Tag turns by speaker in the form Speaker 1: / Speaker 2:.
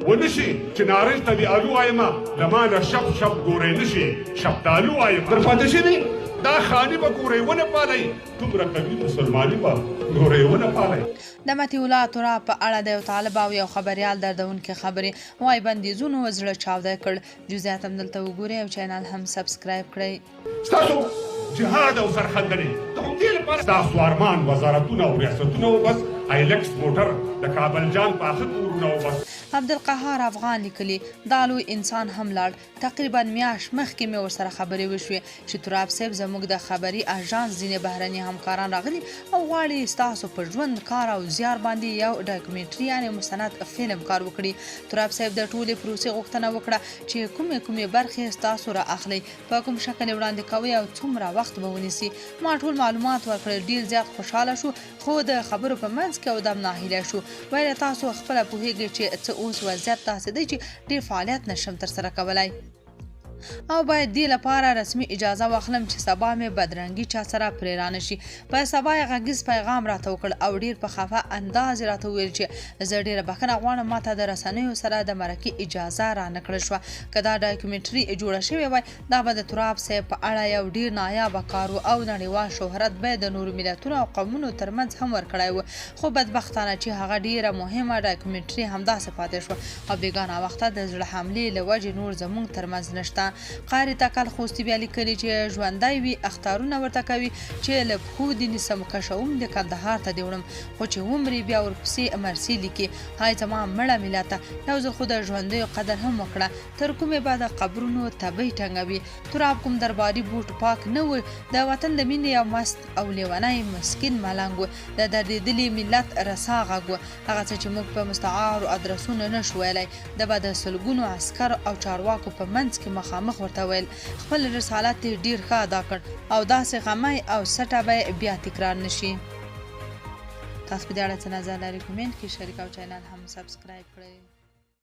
Speaker 1: ونشي چې نارنج ته د الو وایمه له مانه شپ شپ ګورئ نشي شفتالو وایم در پاتې شوي دا خاني به ګورئ ونه پالئ دومره قوي مسلماني به ګورئ ونه پالئ.
Speaker 2: د مطیع الله تراب په اړه د یو طالب او یو خبریال دردونکې خبرې وایي بندیزونو زړه چاودی کړ. جزئیات هم دلته وګورئ او چینل هم سبسکرایب کړئ.
Speaker 1: ستاسو جهاد او سرښندنې د همدې لپاره ستاسو ارمان وزارتونه او ریاستونه وبس ایلکس موټر د کابل جان پاخه کورونه وبس.
Speaker 2: عبدالقهار افغان لیکلي دا لوی انسان هم لاړ. تقریبا میاشت مخکې مې ورسره خبرې وشوې چې تراب صاحب زموږ د خبري اژانس ځینې بهرني همکاران راغلي او غواړي ستاسو په ژوند کار او زیار باندې یو ډاکومنټري یعنې مستند فلم کار وکړي. تراب صاحب د ټولې پروسې غوښتنه وکړه چې کومې برخې ستاسو را اخلي، په کوم شکل وړاندې کوئ او څومره وخت به ونیسي. ما ټول معلومات ورکړل. ډېر زیات خوشحاله شو خو د خبرو په منځ کې اودم ناهیلی شو. ویل تاسو خپله پوهیږئ چې څه اوس وضعیت داسې دی چې ډېر فعالیت نشم ترسره کولی او باید دې لپاره رسمي اجازه واخلم چې سبا مې بدرنګي چا سره پرې رانشي. په سبا یې غږیز پیغام راته وکړ او ډېر په خفه انداز یې راته وویل چې زه ډېره بښنه غواړم ما ته د رسنیو سره د مرکې اجازه رانه کړل شوه. که دا ډاکومنټري جوړه شوې وای دا به د تراب صاحب په اړه یو ډېر نایابه کار و او نړیوال شهرت به د نورو ملتونو او قومونو ترمنځ هم ورکړی و. خو بدبختانه چې هغه ډېره مهمه ډاکومنټري همداسې پاتې شوه او بېګانه وخته د زړه حملې له وجې نور زموږ ترمنځ نشته. قاری تکل خوستی بیا لیکلي چې ژوندی وي اختارونه ورته کوي چې له پښو دې نیسم کشوم د کندهار ته دې وړم خو چې ومري بیا ورپسې مرسي لیکي. های زما مړه ملته یو ځل خو د ژوندیو قدر هم وکړه تر کومې به د قبرونو تبۍ ټنګوي. تراب کوم درباري بوټ پاک نه و، د وطن د مینې یو مست او لیونی مسکین ملنګ و، د دردېدلي ملت رسا غږ و. هغه څه چې موږ په مستعارو ادرسونو نشو ویلی د به د سلګونو عسکر او چارواکو په منځ کې مخامخ ورته ویل. خپل رسالت یې ډېر ښه ادا کړ او داسې غمی او سټه به بیا تکرار نشي. تاسو په دې اړه څه نظر لرئ؟ کومنټ کې شریک او چینل هم سبسکرایب کړئ.